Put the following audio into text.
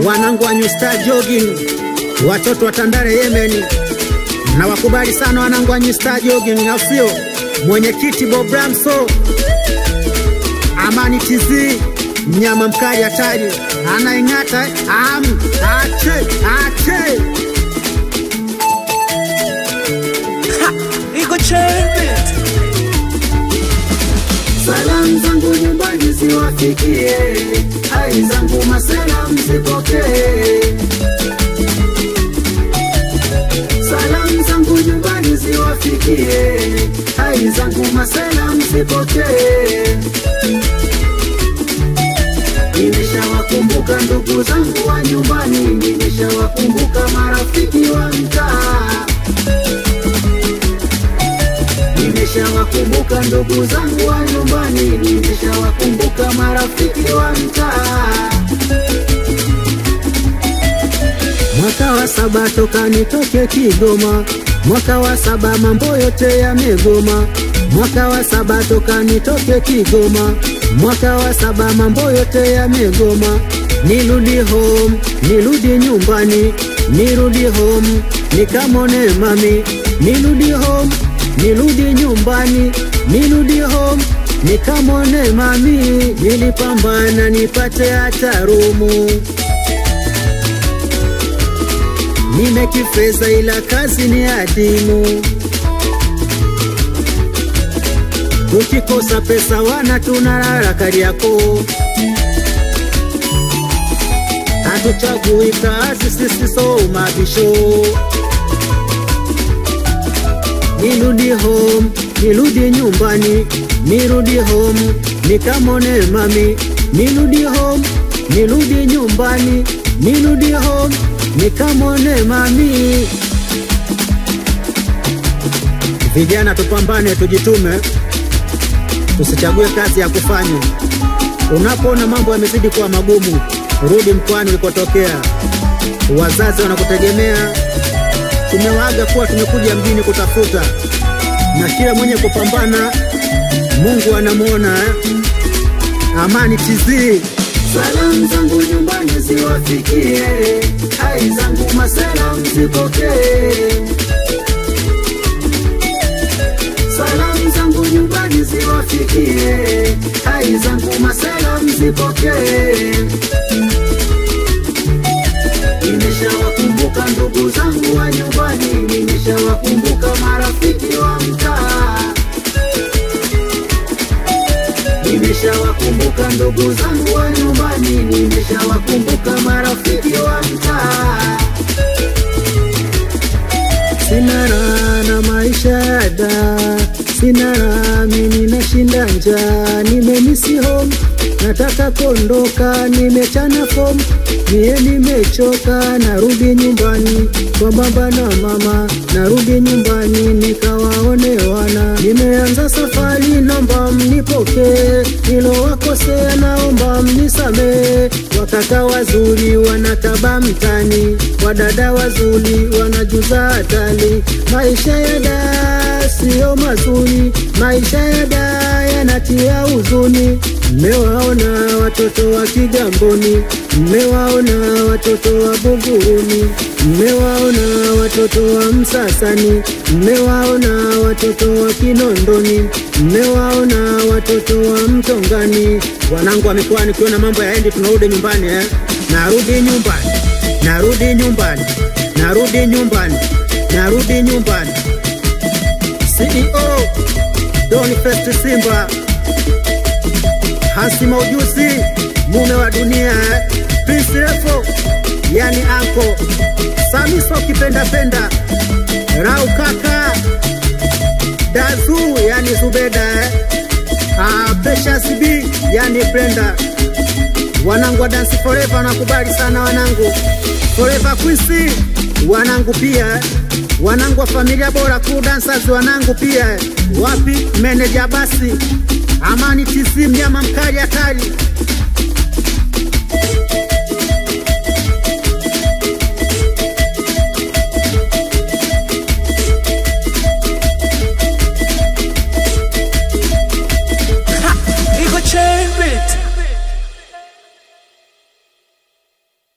wanangu wa New Star Jogging, watoto wa Tandale Yemen, na wakubali sana wanangu wa New Star Jogging, na usio mwenyekiti Bob Ramso, Amani TZ, mnyama mkali hatari, anaingata ache Iko Chambit. Salamu zangu nyumbani ziwafikie, hai zangu masalamu zipokee. Salamu zangu nyumbani ziwafikie, hai zangu masalamu zipokee. Nimeshawakumbuka ndugu zangu wa nyumbani, nimeshawakumbuka marafiki wa mtaa. Nimeshawakumbuka ndugu zangu wa nyumbani, nimeshawakumbuka marafiki wa mtaa. Mwaka wa 7 toka nitoke Kigoma, mwaka wa 7 mambo yote yamegoma. Mwaka wa 7 toka nitoke Kigoma, mwaka wa 7 mambo yote yamegoma. Nirudi home, nirudi nyumbani, nirudi home, nikamone mami. Nirudi home, nirudi nyumbani, nirudi home, nikamone mami. Nilipambana nipate hata rumu, nimekifeza ila kazi ni adimu. Tukikosa pesa wana tunalala Kariakoo, hatuchagui kazi sisi so mabisho. Nirudi home, nirudi nyumbani, nirudi home, nikamone mami. Nirudi home, nirudi nyumbani, nirudi home, nikamone mami. Vijana tupambane, tujitume, tusichague kazi ya kufanya. Unapoona mambo yamezidi kuwa magumu, rudi mkoani ulikotokea. Wazazi wanakutegemea. Tumewaaga kuwa tumekuja mjini kutafuta, na kila mwenye kupambana Mungu anamuona. Amani TZ. Salamu zangu nyumbani ziwafikie, hai zangu masalamu zipokee. Salamu zangu nyumbani ziwafikie, hai zangu masalamu zipokee. Nimeshawakumbuka ndugu zangu wa nyumbani, nimeshawakumbuka marafiki wa mtaa. Nimeshawakumbuka ndugu zangu wa nyumbani, nimeshawakumbuka marafiki wa mtaa. Sina raha na maisha ya da, sina raha mimi nashinda njaa. Nimemisi home, nataka kondoka, nimechana form, mie nimechoka. Narudi nyumbani kwa baba na mama, narudi nyumbani nikawaone wana. Nimeanza safari, naomba mnipokee, nilowakosea naomba mnisamee. Wakaka wazuri wanataba mtani, wadada wazuri wanajuza hatari. Maisha ya da sio mazuri, maisha ya da yanatia huzuni. Mmewaona watoto wa Kigamboni, mmewaona watoto wa Buguruni, mmewaona watoto wa Msasani, mmewaona watoto wa Kinondoni, mmewaona watoto wa Mtongani. Wanangu wa mikoani, kiona mambo yaendi tunarudi nyumbani Narudi nyumbani, narudi nyumbani, narudi nyumbani, narudi nyumbani. CEO Doni Fest Simba, Hasima Ujusi, mume wa dunia, Prince Refo, yani Anko Samiso kipenda penda, Rau Kaka, Dazu yani Zubeda, Precious B yani Brenda. Wanangu wa Dance Forever nakubali sana wanangu. Forever Quincy wanangu pia. Wanangu wa familia bora Cool Dancers wanangu pia. Wapi manager basi, Amani TZ mnyama mkali hatari.